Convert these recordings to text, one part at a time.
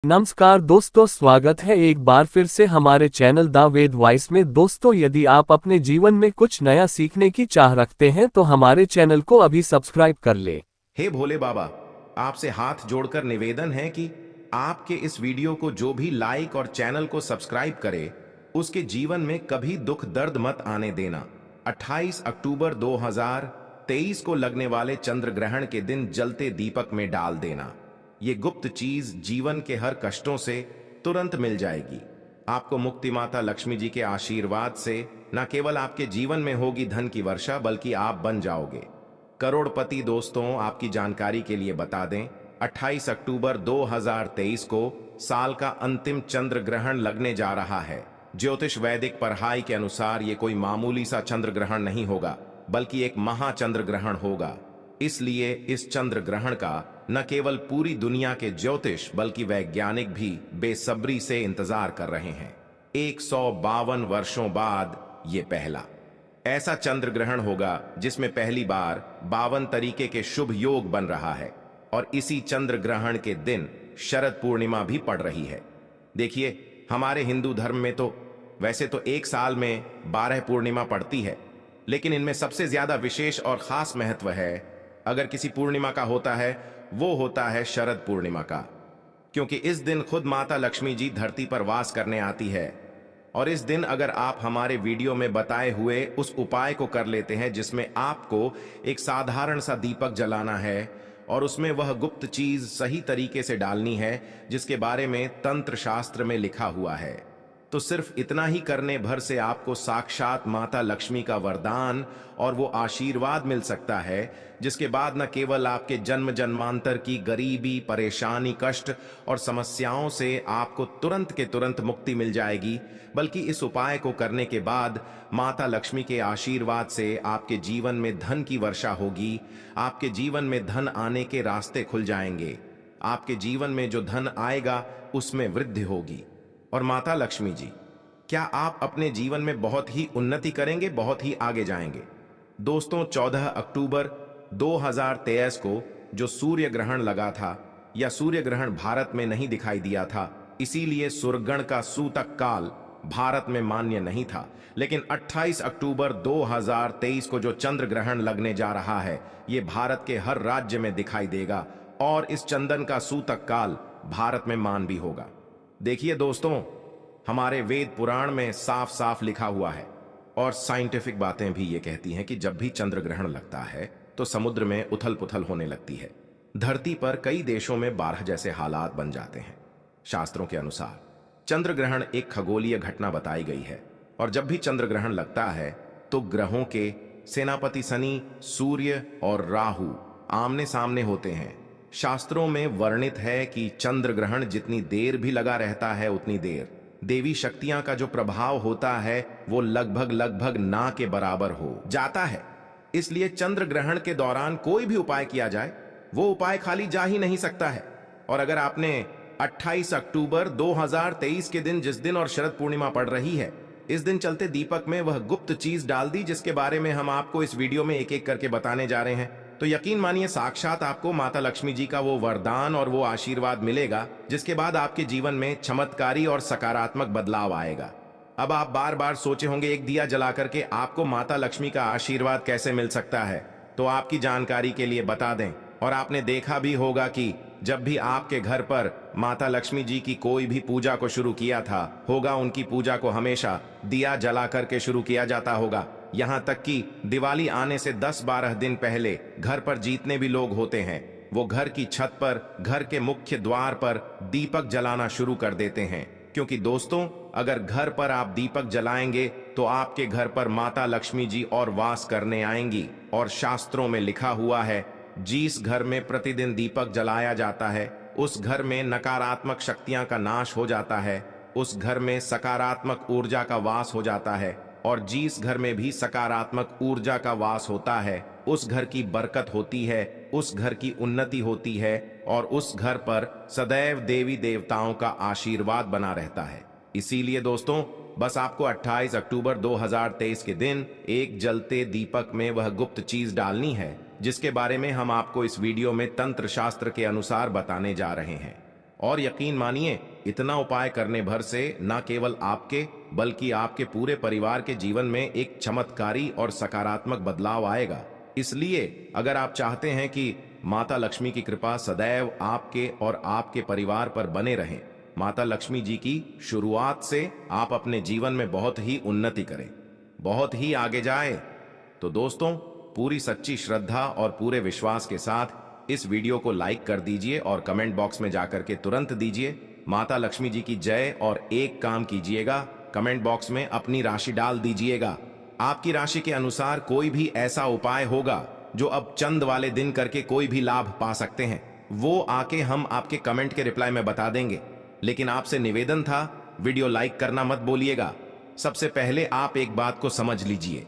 नमस्कार दोस्तों, स्वागत है एक बार फिर से हमारे चैनल द वेद वॉइस में। दोस्तों, यदि आप अपने जीवन में कुछ नया सीखने की चाह रखते हैं तो हमारे चैनल को अभी सब्सक्राइब कर ले। हे भोले बाबा, आपसे हाथ जोड़कर निवेदन है कि आपके इस वीडियो को जो भी लाइक और चैनल को सब्सक्राइब करे, उसके जीवन में कभी दुख दर्द मत आने देना। 28 अक्टूबर 2023 को लगने वाले चंद्र ग्रहण के दिन जलते दीपक में डाल देना। ये गुप्त चीज जीवन के हर कष्टों से तुरंत मिल जाएगी। आपको मुक्ति माता लक्ष्मी जी के आशीर्वाद से न केवल आपके जीवन में होगी धन की वर्षा, बल्कि आप बन जाओगे करोड़पति। दोस्तों, आपकी जानकारी के लिए बता दें, 28 अक्टूबर 2023 को साल का अंतिम चंद्र ग्रहण लगने जा रहा है। ज्योतिष वैदिक पढ़ाई के अनुसार ये कोई मामूली सा चंद्र ग्रहण नहीं होगा, बल्कि एक महाचंद्र ग्रहण होगा। इसलिए इस चंद्र ग्रहण का न केवल पूरी दुनिया के ज्योतिष बल्कि वैज्ञानिक भी बेसब्री से इंतजार कर रहे हैं। 152 वर्षों बाद ये पहला ऐसा चंद्र ग्रहण होगा जिसमें पहली बार 52 तरीके के शुभ योग बन रहा है, और इसी चंद्र ग्रहण के दिन शरद पूर्णिमा भी पड़ रही है। देखिए, हमारे हिंदू धर्म में तो वैसे तो एक साल में 12 पूर्णिमा पड़ती है, लेकिन इनमें सबसे ज्यादा विशेष और खास महत्व है अगर किसी पूर्णिमा का होता है, वो होता है शरद पूर्णिमा का। क्योंकि इस दिन खुद माता लक्ष्मी जी धरती पर वास करने आती है, और इस दिन अगर आप हमारे वीडियो में बताए हुए उस उपाय को कर लेते हैं, जिसमें आपको एक साधारण सा दीपक जलाना है और उसमें वह गुप्त चीज सही तरीके से डालनी है जिसके बारे में तंत्र शास्त्र में लिखा हुआ है, तो सिर्फ इतना ही करने भर से आपको साक्षात माता लक्ष्मी का वरदान और वो आशीर्वाद मिल सकता है, जिसके बाद न केवल आपके जन्म जन्मांतर की गरीबी, परेशानी, कष्ट और समस्याओं से आपको तुरंत के तुरंत मुक्ति मिल जाएगी, बल्कि इस उपाय को करने के बाद माता लक्ष्मी के आशीर्वाद से आपके जीवन में धन की वर्षा होगी। आपके जीवन में धन आने के रास्ते खुल जाएंगे। आपके जीवन में जो धन आएगा उसमें वृद्धि होगी। और माता लक्ष्मी जी, क्या आप अपने जीवन में बहुत ही उन्नति करेंगे, बहुत ही आगे जाएंगे। दोस्तों, 14 अक्टूबर 2023 को जो सूर्य ग्रहण लगा था, या सूर्य ग्रहण भारत में नहीं दिखाई दिया था, इसीलिए सूर्यग्रहण का सूतक काल भारत में मान्य नहीं था। लेकिन 28 अक्टूबर 2023 को जो चंद्र ग्रहण लगने जा रहा है, ये भारत के हर राज्य में दिखाई देगा, और इस चंदन का सूतक काल भारत में मान भी होगा। देखिए दोस्तों, हमारे वेद पुराण में साफ साफ लिखा हुआ है, और साइंटिफिक बातें भी ये कहती हैं कि जब भी चंद्र ग्रहण लगता है तो समुद्र में उथल पुथल होने लगती है। धरती पर कई देशों में बाढ़ जैसे हालात बन जाते हैं। शास्त्रों के अनुसार चंद्र ग्रहण एक खगोलीय घटना बताई गई है, और जब भी चंद्र ग्रहण लगता है तो ग्रहों के सेनापति शनि, सूर्य और राहु आमने सामने होते हैं। शास्त्रों में वर्णित है कि चंद्र ग्रहण जितनी देर भी लगा रहता है, उतनी देर देवी शक्तियां का जो प्रभाव होता है वो लगभग ना के बराबर हो जाता है। इसलिए चंद्र ग्रहण के दौरान कोई भी उपाय किया जाए, वो उपाय खाली जा ही नहीं सकता है। और अगर आपने 28 अक्टूबर 2023 के दिन, जिस दिन और शरद पूर्णिमा पड़ रही है, इस दिन चलते दीपक में वह गुप्त चीज डाल दी जिसके बारे में हम आपको इस वीडियो में एक एक करके बताने जा रहे हैं, तो यकीन मानिए साक्षात आपको माता लक्ष्मी जी का वो वरदान और वो आशीर्वाद मिलेगा, जिसके बाद आपके जीवन में चमत्कारी और सकारात्मक बदलाव आएगा। अब आप बार बार सोचे होंगे, एक दिया जला करके आपको माता लक्ष्मी का आशीर्वाद कैसे मिल सकता है। तो आपकी जानकारी के लिए बता दें, और आपने देखा भी होगा कि जब भी आपके घर पर माता लक्ष्मी जी की कोई भी पूजा को शुरू किया था होगा, उनकी पूजा को हमेशा दिया जला करके शुरू किया जाता होगा। यहाँ तक कि दिवाली आने से 10-12 दिन पहले घर पर जितने भी लोग होते हैं, वो घर की छत पर, घर के मुख्य द्वार पर दीपक जलाना शुरू कर देते हैं। क्योंकि दोस्तों, अगर घर पर आप दीपक जलाएंगे तो आपके घर पर माता लक्ष्मी जी और वास करने आएंगी। और शास्त्रों में लिखा हुआ है, जिस घर में प्रतिदिन दीपक जलाया जाता है उस घर में नकारात्मक शक्तियां का नाश हो जाता है, उस घर में सकारात्मक ऊर्जा का वास हो जाता है, और जिस घर में भी सकारात्मक ऊर्जा का वास होता है उस घर की बरकत होती है, उस घर की उन्नति होती है, और उस घर पर सदैव देवी देवताओं का आशीर्वाद बना रहता है। इसीलिए दोस्तों, बस आपको 28 अक्टूबर 2023 के दिन एक जलते दीपक में वह गुप्त चीज डालनी है, जिसके बारे में हम आपको इस वीडियो में तंत्र शास्त्र के अनुसार बताने जा रहे हैं। और यकीन मानिए, इतना उपाय करने भर से न केवल आपके बल्कि आपके पूरे परिवार के जीवन में एक चमत्कारी और सकारात्मक बदलाव आएगा। इसलिए अगर आप चाहते हैं कि माता लक्ष्मी की कृपा सदैव आपके और आपके परिवार पर बने रहे, माता लक्ष्मी जी की शुरुआत से आप अपने जीवन में बहुत ही उन्नति करें, बहुत ही आगे जाए, तो दोस्तों पूरी सच्ची श्रद्धा और पूरे विश्वास के साथ इस वीडियो को लाइक कर दीजिए और कमेंट बॉक्स में जाकर के तुरंत दीजिए माता लक्ष्मी जी की जय। और एक काम कीजिएगा, कमेंट बॉक्स में अपनी राशि डाल दीजिएगा। आपकी राशि के अनुसार कोई भी ऐसा उपाय होगा जो अब चंद वाले दिन करके कोई भी लाभ पा सकते हैं, वो आके हम आपके कमेंट के रिप्लाई में बता देंगे। लेकिन आपसे निवेदन था, वीडियो लाइक करना मत बोलिएगा। सबसे पहले आप एक बात को समझ लीजिए।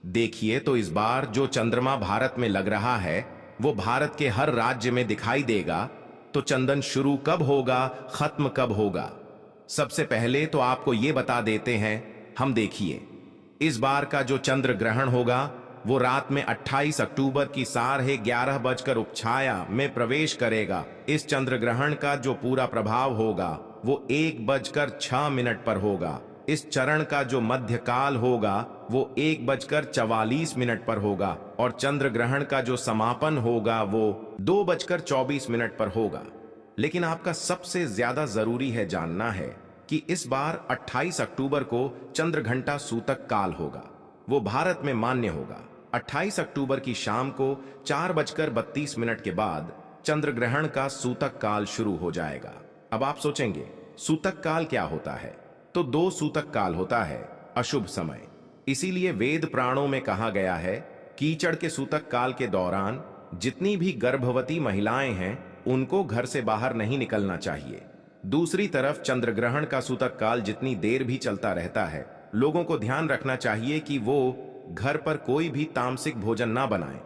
देखिए तो इस बार जो चंद्रमा भारत में लग रहा है वो भारत के हर राज्य में दिखाई देगा। तो चंदन शुरू कब होगा, खत्म कब होगा, सबसे पहले तो आपको ये बता देते हैं हम। देखिए, इस बार का जो चंद्र ग्रहण होगा वो रात में 28 अक्टूबर की 11:30 उपछाया में प्रवेश करेगा। इस चंद्र ग्रहण का जो पूरा प्रभाव होगा वो 1:06 पर होगा। इस चरण का जो मध्य काल होगा वो 1:44 पर होगा और चंद्र ग्रहण का जो समापन होगा वो 2:24 पर होगा। लेकिन आपका सबसे ज्यादा जरूरी है जानना है कि इस बार 28 अक्टूबर को चंद्र घंटा सूतक काल होगा, वो भारत में मान्य होगा। 28 अक्टूबर की शाम को 4:32 के बाद चंद्र ग्रहण का सूतक काल शुरू हो जाएगा। अब आप सोचेंगे सूतक काल क्या होता है? तो 2 सूतक काल होता है, अशुभ समय। इसीलिए वेद पुराणों में कहा गया है, कीचड़ के सूतक काल के दौरान जितनी भी गर्भवती महिलाएं हैं उनको घर से बाहर नहीं निकलना चाहिए। दूसरी तरफ चंद्र ग्रहण का सूतक काल जितनी देर भी चलता रहता है, लोगों को ध्यान रखना चाहिए कि वो घर पर कोई भी तामसिक भोजन ना बनाएं।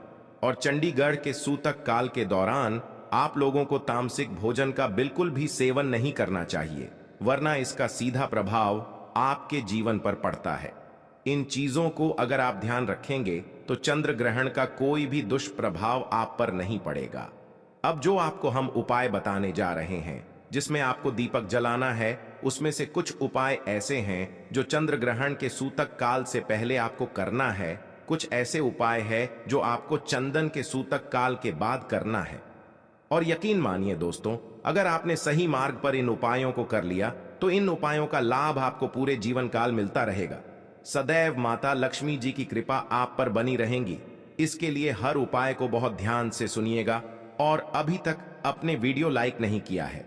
और चंडीगढ़ के सूतक काल के दौरान आप लोगों को तामसिक भोजन का बिल्कुल भी सेवन नहीं करना चाहिए, वरना इसका सीधा प्रभाव आपके जीवन पर पड़ता है। इन चीजों को अगर आप ध्यान रखेंगे तो चंद्र ग्रहण का कोई भी दुष्प्रभाव आप पर नहीं पड़ेगा। अब जो आपको हम उपाय बताने जा रहे हैं, जिसमें आपको दीपक जलाना है, उसमें से कुछ उपाय ऐसे हैं जो चंद्र ग्रहण के सूतक काल से पहले आपको करना है। कुछ ऐसे उपाय है जो आपको चंदन के सूतक काल के बाद करना है। और यकीन मानिए दोस्तों, अगर आपने सही मार्ग पर इन उपायों को कर लिया तो इन उपायों का लाभ आपको पूरे जीवन काल मिलता रहेगा। सदैव माता लक्ष्मी जी की कृपा आप पर बनी रहेगी। इसके लिए हर उपाय को बहुत ध्यान से सुनिएगा। और अभी तक अपने वीडियो लाइक नहीं किया है,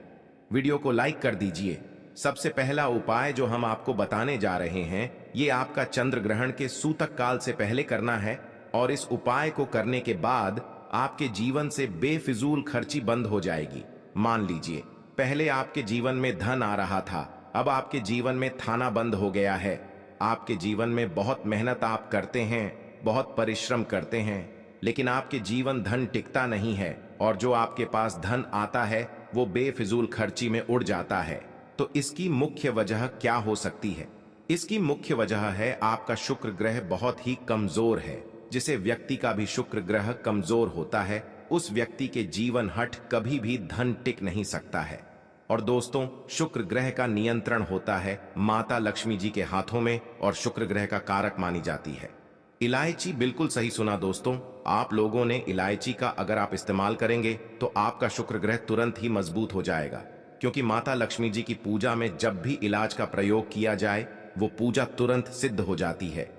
वीडियो को लाइक कर दीजिए। सबसे पहला उपाय जो हम आपको बताने जा रहे हैं, ये आपका चंद्र ग्रहण के सूतक काल से पहले करना है। और इस उपाय को करने के बाद आपके जीवन से बेफिजूल खर्ची बंद हो जाएगी। मान लीजिए पहले आपके जीवन में धन आ रहा था, अब आपके जीवन में थाना बंद हो गया है। आपके जीवन में बहुत मेहनत आप करते हैं, बहुत परिश्रम करते हैं, लेकिन आपके जीवन धन टिकता नहीं है और जो आपके पास धन आता है वो बेफिजूल खर्ची में उड़ जाता है। तो इसकी मुख्य वजह क्या हो सकती है? इसकी मुख्य वजह है आपका शुक्र ग्रह बहुत ही कमजोर है। जिसे व्यक्ति का भी शुक्र ग्रह कमजोर होता है, उस व्यक्ति के जीवन हट कभी भी धन टिक नहीं सकता है। और दोस्तों, शुक्र ग्रह का नियंत्रण होता है माता लक्ष्मी जी के हाथों में और शुक्र ग्रह का कारक मानी जाती है इलायची। बिल्कुल सही सुना दोस्तों, आप लोगों ने इलायची का अगर आप इस्तेमाल करेंगे तो आपका शुक्र ग्रह तुरंत ही मजबूत हो जाएगा। क्योंकि माता लक्ष्मी जी की पूजा में जब भी इलाज का प्रयोग किया जाए वो पूजा तुरंत सिद्ध हो जाती है।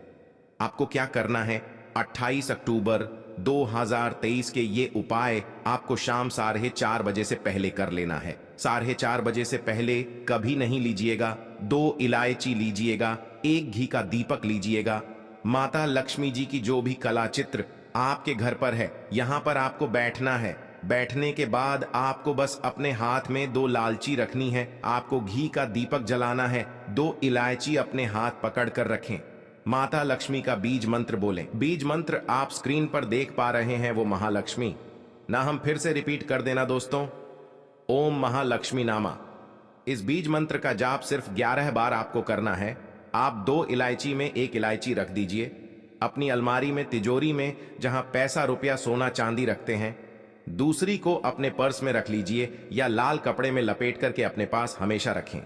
आपको क्या करना है, 28 अक्टूबर 2023 के ये उपाय आपको शाम 4:30 से पहले कर लेना है। 4:30 से पहले कभी नहीं लीजिएगा। 2 इलायची लीजिएगा, 1 घी का दीपक लीजिएगा। माता लक्ष्मी जी की जो भी कला चित्र आपके घर पर है, यहां पर आपको बैठना है। बैठने के बाद आपको बस अपने हाथ में 2 लालची रखनी है, आपको घी का दीपक जलाना है, 2 इलायची अपने हाथ पकड़ कर रखें। माता लक्ष्मी का बीज मंत्र बोलें। बीज मंत्र आप स्क्रीन पर देख पा रहे हैं, वो महालक्ष्मी ना, हम फिर से रिपीट कर देना दोस्तों, ओम महालक्ष्मी नामा। इस बीज मंत्र का जाप सिर्फ 11 बार आपको करना है। आप 2 इलायची में 1 इलायची रख दीजिए अपनी अलमारी में, तिजोरी में, जहां पैसा रुपया सोना चांदी रखते हैं। दूसरी को अपने पर्स में रख लीजिए या लाल कपड़े में लपेट करके अपने पास हमेशा रखें।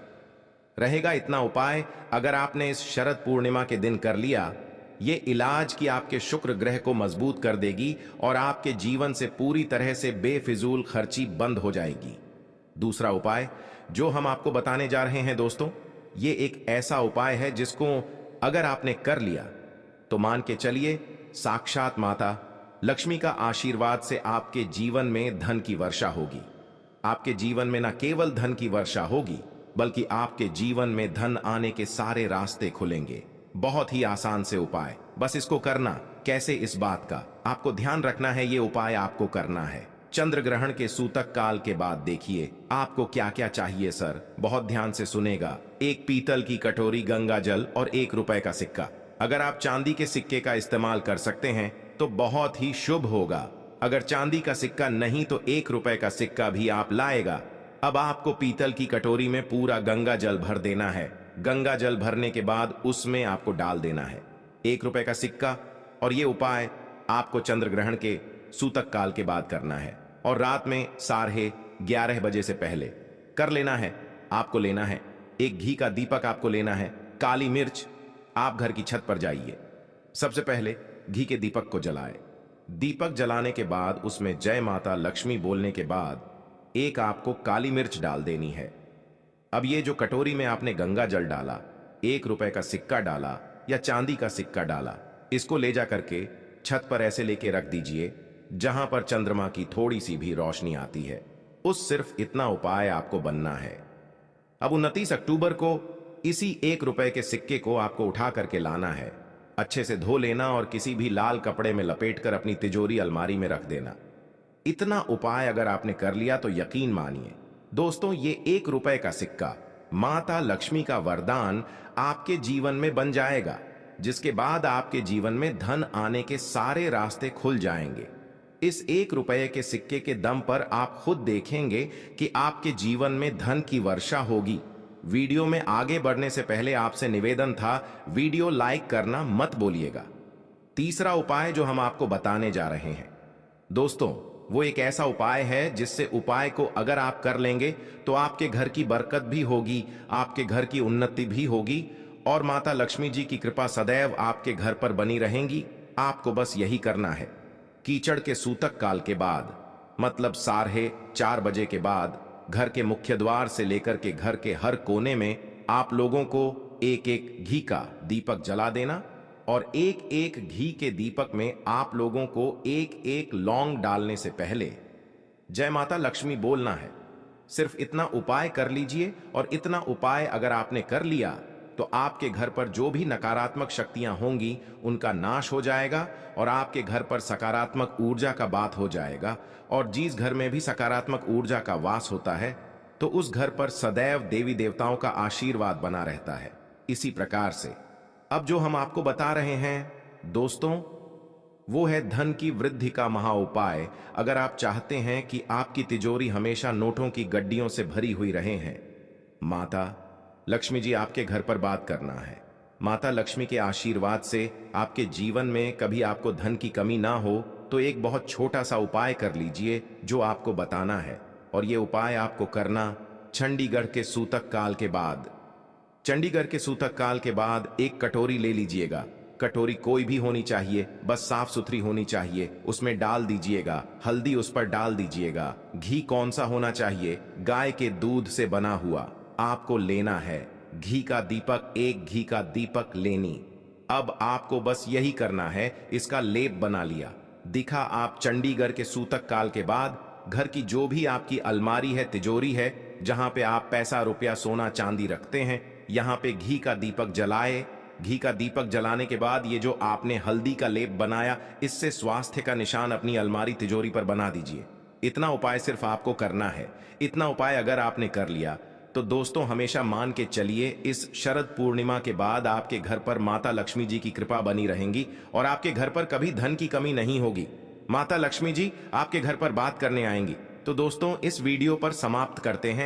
रहेगा इतना उपाय, अगर आपने इस शरद पूर्णिमा के दिन कर लिया, ये इलाज की आपके शुक्र ग्रह को मजबूत कर देगी और आपके जीवन से पूरी तरह से बेफिजूल खर्ची बंद हो जाएगी। दूसरा उपाय जो हम आपको बताने जा रहे हैं दोस्तों, ये एक ऐसा उपाय है जिसको अगर आपने कर लिया तो मान के चलिए साक्षात माता लक्ष्मी का आशीर्वाद से आपके जीवन में धन की वर्षा होगी। आपके जीवन में न केवल धन की वर्षा होगी, बल्कि आपके जीवन में धन आने के सारे रास्ते खुलेंगे। बहुत ही आसान से उपाय, बस इसको करना। कैसे, इस बात का आपको ध्यान रखना है। ये उपाय आपको करना है चंद्र ग्रहण के सूतक काल के बाद। देखिए आपको क्या क्या चाहिए सर, बहुत ध्यान से सुनेगा। एक पीतल की कटोरी, गंगा जल और ₹1 का सिक्का। अगर आप चांदी के सिक्के का इस्तेमाल कर सकते हैं तो बहुत ही शुभ होगा। अगर चांदी का सिक्का नहीं तो ₹1 का सिक्का भी आप लाएगा। अब आपको पीतल की कटोरी में पूरा गंगा जल भर देना है। गंगा जल भरने के बाद उसमें आपको डाल देना है ₹1 का सिक्का। और ये उपाय आपको चंद्र ग्रहण के सूतक काल के बाद करना है और रात में 11:30 बजे से पहले कर लेना है। आपको लेना है एक घी का दीपक, आपको लेना है काली मिर्च। आप घर की छत पर जाइए, सबसे पहले घी के दीपक को जलाए। दीपक जलाने के बाद उसमें जय माता लक्ष्मी बोलने के बाद एक आपको काली मिर्च डाल देनी है। अब ये जो कटोरी में आपने गंगा जल डाला, ₹1 का सिक्का डाला या चांदी का सिक्का डाला, इसको ले जा करके छत पर ऐसे लेके रख दीजिए जहां पर चंद्रमा की थोड़ी सी भी रोशनी आती है। उस सिर्फ इतना उपाय आपको बनना है। अब 29 अक्टूबर को इसी ₹1 के सिक्के को आपको उठा करके लाना है। अच्छे से धो लेना और किसी भी लाल कपड़े में लपेटकर अपनी तिजोरी अलमारी में रख देना। इतना उपाय अगर आपने कर लिया तो यकीन मानिए दोस्तों, ये ₹1 का सिक्का माता लक्ष्मी का वरदान आपके जीवन में बन जाएगा, जिसके बाद आपके जीवन में धन आने के सारे रास्ते खुल जाएंगे। इस ₹1 के सिक्के के दम पर आप खुद देखेंगे कि आपके जीवन में धन की वर्षा होगी। वीडियो में आगे बढ़ने से पहले आपसे निवेदन था, वीडियो लाइक करना मत भूलिएगा। तीसरा उपाय जो हम आपको बताने जा रहे हैं दोस्तों, वो एक ऐसा उपाय है जिससे उपाय को अगर आप कर लेंगे तो आपके घर की बरकत भी होगी, आपके घर की उन्नति भी होगी और माता लक्ष्मी जी की कृपा सदैव आपके घर पर बनी रहेंगी। आपको बस यही करना है। कीचड़ के सूतक काल के बाद, मतलब 4:30 बजे के बाद, घर के मुख्य द्वार से लेकर के घर के हर कोने में आप लोगों को एक एक घी का दीपक जला देना और एक एक घी के दीपक में आप लोगों को एक एक लौंग डालने से पहले जय माता लक्ष्मी बोलना है। सिर्फ इतना उपाय कर लीजिए और इतना उपाय अगर आपने कर लिया तो आपके घर पर जो भी नकारात्मक शक्तियां होंगी उनका नाश हो जाएगा और आपके घर पर सकारात्मक ऊर्जा का बात हो जाएगा। और जिस घर में भी सकारात्मक ऊर्जा का वास होता है तो उस घर पर सदैव देवी देवताओं का आशीर्वाद बना रहता है। इसी प्रकार से अब जो हम आपको बता रहे हैं दोस्तों, वो है धन की वृद्धि का महा उपाय। अगर आप चाहते हैं कि आपकी तिजोरी हमेशा नोटों की गड्डियों से भरी हुई रहे हैं, माता लक्ष्मी जी आपके घर पर बात करना है। माता लक्ष्मी के आशीर्वाद से आपके जीवन में कभी आपको धन की कमी ना हो तो एक बहुत छोटा सा उपाय कर लीजिए जो आपको बताना है। और ये उपाय आपको करना चंडीगढ़ के सूतक काल के बाद। चंडीगढ़ के सूतक काल के बाद एक कटोरी ले लीजिएगा। कटोरी कोई भी होनी चाहिए, बस साफ सुथरी होनी चाहिए। उसमें डाल दीजिएगा हल्दी, उस पर डाल दीजिएगा घी। कौन सा होना चाहिए? गाय के दूध से बना हुआ आपको लेना है। घी का दीपक, एक घी का दीपक लेनी। अब आपको बस यही करना है, इसका लेप बना लिया। दिखा आप चंडीगढ़ के सूतक काल के बाद घर की जो भी आपकी अलमारी है, तिजोरी है, जहां पे आप पैसा रुपया सोना चांदी रखते हैं, यहां पे घी का दीपक जलाए। घी का दीपक जलाने के बाद ये जो आपने हल्दी का लेप बनाया, इससे स्वास्थ्य का निशान अपनी अलमारी तिजोरी पर बना दीजिए। इतना उपाय सिर्फ आपको करना है। इतना उपाय अगर आपने कर लिया तो दोस्तों हमेशा मान के चलिए, इस शरद पूर्णिमा के बाद आपके घर पर माता लक्ष्मी जी की कृपा बनी रहेंगी और आपके घर पर कभी धन की कमी नहीं होगी। माता लक्ष्मी जी आपके घर पर बात करने आएंगी। तो दोस्तों इस वीडियो पर समाप्त करते हैं।